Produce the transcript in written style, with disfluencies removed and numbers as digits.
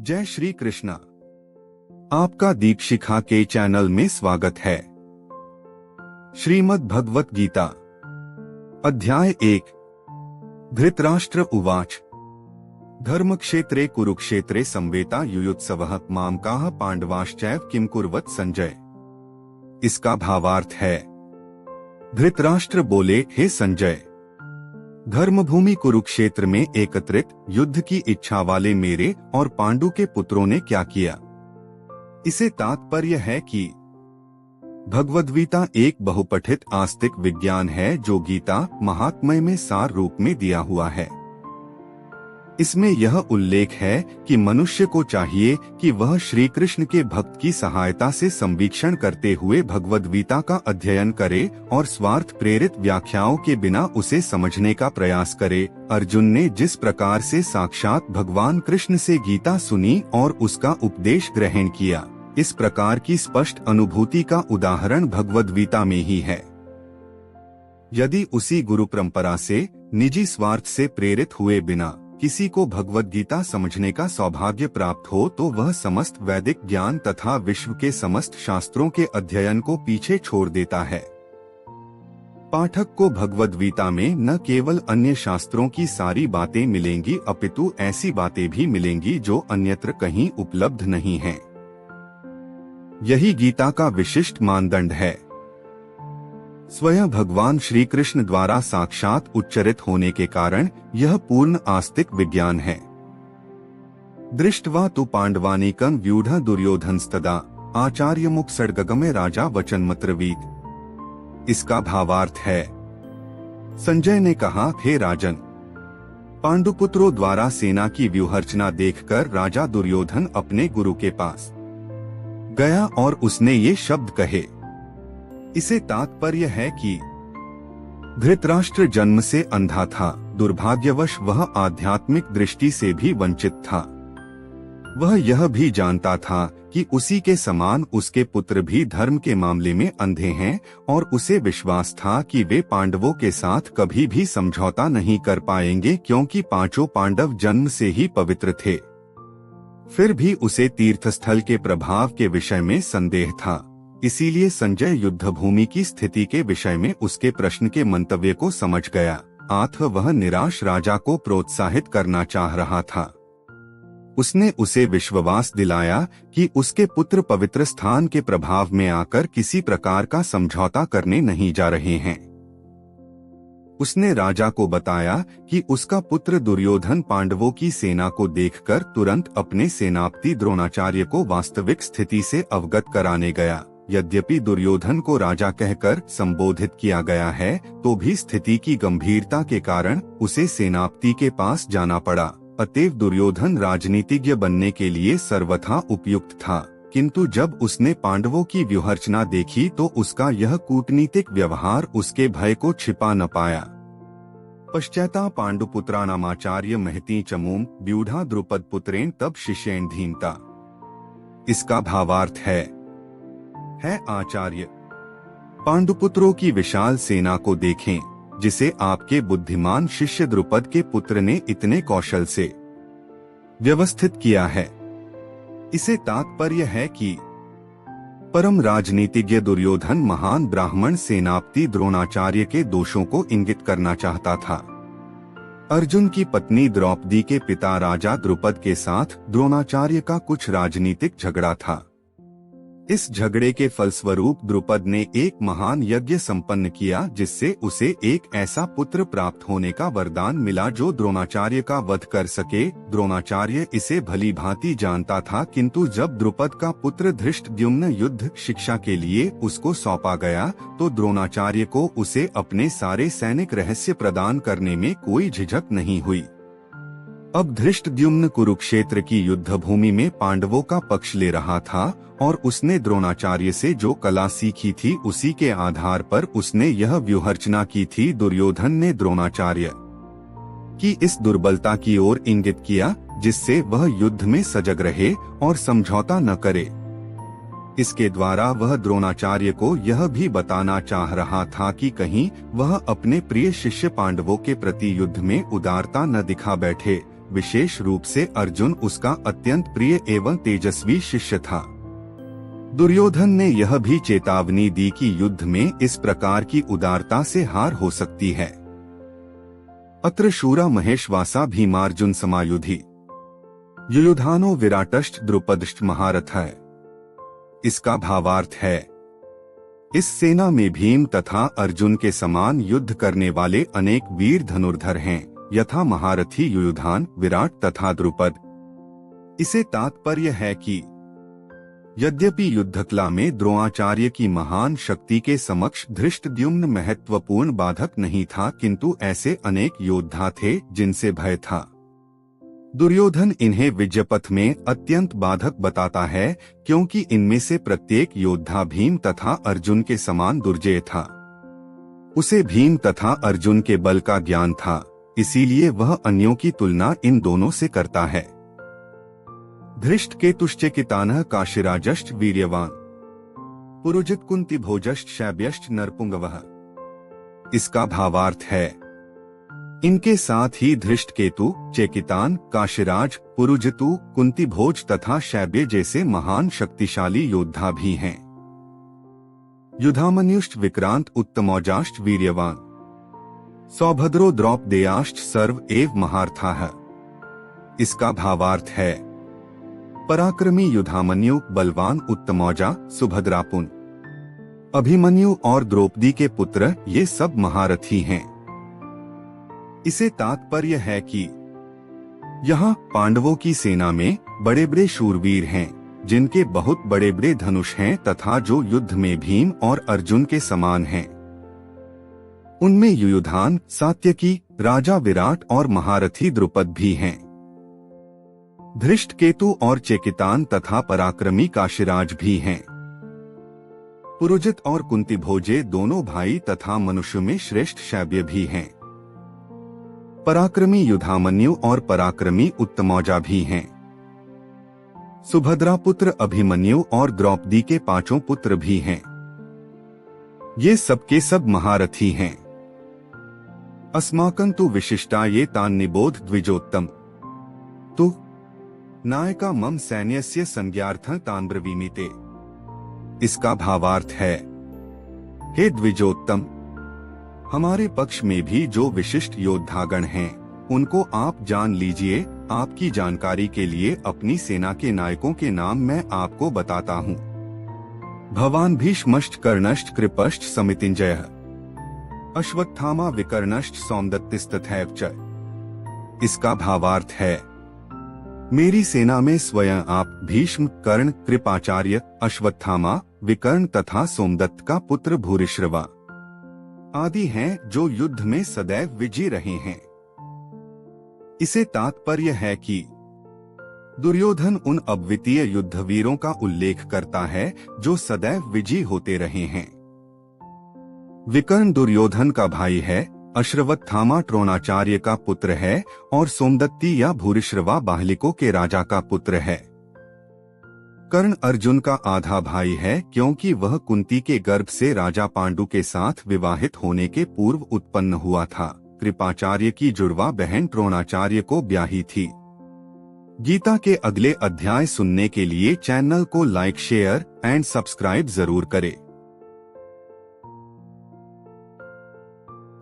जय श्री कृष्णा। आपका दीपशिखा के चैनल में स्वागत है। श्रीमद् भगवत गीता अध्याय 1। धृतराष्ट्र उवाच धर्मक्षेत्रे कुरुक्षेत्रे संवेता युयुत्सवः मामकाः पांडवाश्चैव किम कुर्वत संजय। इसका भावार्थ है, धृतराष्ट्र बोले, हे संजय, धर्मभूमि कुरुक्षेत्र में एकत्रित युद्ध की इच्छा वाले मेरे और पांडु के पुत्रों ने क्या किया। इसे तात्पर्य है कि भगवद्गीता एक बहुपठित आस्तिक विज्ञान है जो गीता महात्म्य में सार रूप में दिया हुआ है। इसमें यह उल्लेख है कि मनुष्य को चाहिए कि वह श्री कृष्ण के भक्त की सहायता से संवीक्षण करते हुए भगवद्गीता का अध्ययन करे और स्वार्थ प्रेरित व्याख्याओं के बिना उसे समझने का प्रयास करे। अर्जुन ने जिस प्रकार से साक्षात भगवान कृष्ण से गीता सुनी और उसका उपदेश ग्रहण किया, इस प्रकार की स्पष्ट अनुभूति का उदाहरण भगवद्गीता में ही है। यदि उसी गुरु परंपरा से निजी स्वार्थ से प्रेरित हुए बिना किसी को भगवद गीता समझने का सौभाग्य प्राप्त हो तो वह समस्त वैदिक ज्ञान तथा विश्व के समस्त शास्त्रों के अध्ययन को पीछे छोड़ देता है। पाठक को भगवद गीता में न केवल अन्य शास्त्रों की सारी बातें मिलेंगी अपितु ऐसी बातें भी मिलेंगी जो अन्यत्र कहीं उपलब्ध नहीं हैं। यही गीता का विशिष्ट मानदंड है। स्वयं भगवान श्री कृष्ण द्वारा साक्षात उच्चरित होने के कारण यह पूर्ण आस्तिक विज्ञान है। दृष्ट्वा तु पांडवानीकं व्यूढ़ दुर्योधनस्तदा आचार्यमुख सड़गगमे राजा वचनमत्रवीत। इसका भावार्थ है, संजय ने कहा, हे राजन, पांडुपुत्रों द्वारा सेना की व्यूहरचना देखकर राजा दुर्योधन अपने गुरु के पास गया और उसने ये शब्द कहे। इसे तात्पर्य है कि धृतराष्ट्र जन्म से अंधा था, दुर्भाग्यवश वह आध्यात्मिक दृष्टि से भी वंचित था। वह यह भी जानता था कि उसी के समान उसके पुत्र भी धर्म के मामले में अंधे हैं और उसे विश्वास था कि वे पांडवों के साथ कभी भी समझौता नहीं कर पाएंगे क्योंकि पांचों पांडव जन्म से ही पवित्र थे। फिर भी उसे तीर्थस्थल के प्रभाव के विषय में संदेह था। इसीलिए संजय युद्धभूमि की स्थिति के विषय में उसके प्रश्न के मंतव्य को समझ गया, अतः वह निराश राजा को प्रोत्साहित करना चाह रहा था। उसने उसे विश्वास दिलाया कि उसके पुत्र पवित्र स्थान के प्रभाव में आकर किसी प्रकार का समझौता करने नहीं जा रहे हैं। उसने राजा को बताया कि उसका पुत्र दुर्योधन पांडवों की सेना को देखकर तुरंत अपने सेनापति द्रोणाचार्य को वास्तविक स्थिति से अवगत कराने गया। यद्यपि दुर्योधन को राजा कहकर संबोधित किया गया है तो भी स्थिति की गंभीरता के कारण उसे सेनापति के पास जाना पड़ा। अतएव दुर्योधन राजनीतिज्ञ बनने के लिए सर्वथा उपयुक्त था, किंतु जब उसने पांडवों की व्यूहरचना देखी तो उसका यह कूटनीतिक व्यवहार उसके भय को छिपा न पाया। पश्चाता पांडुपुत्राणामाचार्य महती चमूम व्यूढ़ा द्रुपद पुत्रेण तब शिष्येण धीमता। इसका भावार्थ है आचार्य, पांडुपुत्रों की विशाल सेना को देखें जिसे आपके बुद्धिमान शिष्य द्रुपद के पुत्र ने इतने कौशल से व्यवस्थित किया है। इसे तात्पर्य है कि परम राजनीतिज्ञ दुर्योधन महान ब्राह्मण सेनापति द्रोणाचार्य के दोषों को इंगित करना चाहता था। अर्जुन की पत्नी द्रौपदी के पिता राजा द्रुपद के साथ द्रोणाचार्य का कुछ राजनीतिक झगड़ा था। इस झगड़े के फलस्वरूप द्रुपद ने एक महान यज्ञ संपन्न किया जिससे उसे एक ऐसा पुत्र प्राप्त होने का वरदान मिला जो द्रोणाचार्य का वध कर सके। द्रोणाचार्य इसे भली भांति जानता था, किंतु जब द्रुपद का पुत्र धृष्टद्युम्न युद्ध शिक्षा के लिए उसको सौंपा गया तो द्रोणाचार्य को उसे अपने सारे सैनिक रहस्य प्रदान करने में कोई झिझक नहीं हुई। अब धृष्टद्युम्न कुरुक्षेत्र की युद्धभूमि में पांडवों का पक्ष ले रहा था और उसने द्रोणाचार्य से जो कला सीखी थी उसी के आधार पर उसने यह व्यूहरचना की थी। दुर्योधन ने द्रोणाचार्य की इस दुर्बलता की ओर इंगित किया जिससे वह युद्ध में सजग रहे और समझौता न करे। इसके द्वारा वह द्रोणाचार्य को यह भी बताना चाह रहा था कि कहीं वह अपने प्रिय शिष्य पांडवों के प्रति युद्ध में उदारता न दिखा बैठे। विशेष रूप से अर्जुन उसका अत्यंत प्रिय एवं तेजस्वी शिष्य था। दुर्योधन ने यह भी चेतावनी दी कि युद्ध में इस प्रकार की उदारता से हार हो सकती है। अत्र शूरा महेशवासा भीमार्जुन समायुधि युयुधानो विराटश्च द्रुपदश्च महारथः। इसका भावार्थ है, इस सेना में भीम तथा अर्जुन के समान युद्ध करने वाले अनेक वीर धनुर्धर हैं, यथा महारथी युयुधान, विराट तथा द्रुपद। इसे तात्पर्य है कि यद्यपि युद्धकला में द्रोणाचार्य की महान शक्ति के समक्ष धृष्टद्युम्न महत्वपूर्ण बाधक नहीं था, किंतु ऐसे अनेक योद्धा थे जिनसे भय था। दुर्योधन इन्हें विजयपथ में अत्यंत बाधक बताता है, क्योंकि इनमें से प्रत्येक योद्धा भीम तथा अर्जुन के समान दुर्जय था। उसे भीम तथा अर्जुन के बल का ज्ञान था, इसीलिए वह अन्यों की तुलना इन दोनों से करता है। धृष्टकेतुश्चेकितानः काशीराजश्च वीर्यवान पुरुजित कुंती भोजश्च शैब्यश्च नरपुंगवः। इसका भावार्थ है, इनके साथ ही धृष्टकेतु, चेकितान, काशीराज, पुरुजितु, कुंती भोज तथा शैब्य जैसे महान शक्तिशाली योद्धा भी हैं। युधामन्युश्च विक्रांत उत्तमौजाश्च वीर्यवान सौभद्रो द्रौपदेयाश्च सर्व एव महारथाः। इसका भावार्थ है, पराक्रमी युधामन्यु, बलवान उत्तमौजा, सुभद्रापुन, अभिमन्यु और द्रौपदी के पुत्र ये सब महारथी हैं। इसे तात्पर्य है कि यहाँ पांडवों की सेना में बड़े बड़े शूरवीर हैं, जिनके बहुत बड़े बड़े धनुष हैं तथा जो युद्ध में भीम और अर्जुन के समान हैं। उनमें युयुधान, सात्यकी, राजा विराट और महारथी द्रुपद भी हैं। धृष्टकेतु और चेकितान तथा पराक्रमी काशीराज भी हैं। पुरुजित और कुंती भोजे दोनों भाई तथा मनुष्य में श्रेष्ठ शैब्य भी हैं। पराक्रमी युधामन्यु और पराक्रमी उत्तमौजा भी हैं। सुभद्रा पुत्र अभिमन्यु और द्रौपदी के पांचों पुत्र भी हैं। ये सबके सब महारथी हैं। अस्माकं तु विशिष्टा ये तान् निबोध द्विजोत्तम तु नायका मम सैन्यस्य संज्ञार्थं तान् ब्रवीमीते। इसका भावार्थ है, हे द्विजोत्तम, हमारे पक्ष में भी जो विशिष्ट योद्धागण हैं, उनको आप जान लीजिए। आपकी जानकारी के लिए अपनी सेना के नायकों के नाम मैं आपको बताता हूँ। भवान भीष्मश्च कर्णश्च कृपश्च समितिंजयः अश्वत्थामा विकर्णश्च सौमदत्तिस्तथैव च। इसका भावार्थ है, मेरी सेना में स्वयं आप भीष्म, कर्ण, कृपाचार्य, अश्वत्थामा, विकर्ण तथा सोमदत्त का पुत्र भूरिश्रवा आदि हैं, जो युद्ध में सदैव विजयी रहे हैं। इसे तात्पर्य है कि दुर्योधन उन अद्वितीय युद्धवीरों का उल्लेख करता है जो सदैव विजयी होते रहे हैं। विकर्ण दुर्योधन का भाई है, अश्वत्थामा द्रोणाचार्य का पुत्र है और सोमदत्ती या भूरिश्रवा बाहलिकों के राजा का पुत्र है। कर्ण अर्जुन का आधा भाई है, क्योंकि वह कुंती के गर्भ से राजा पांडु के साथ विवाहित होने के पूर्व उत्पन्न हुआ था। कृपाचार्य की जुड़वा बहन द्रोणाचार्य को ब्याही थी। गीता के अगले अध्याय सुनने के लिए चैनल को लाइक, शेयर एंड सब्सक्राइब जरूर करें।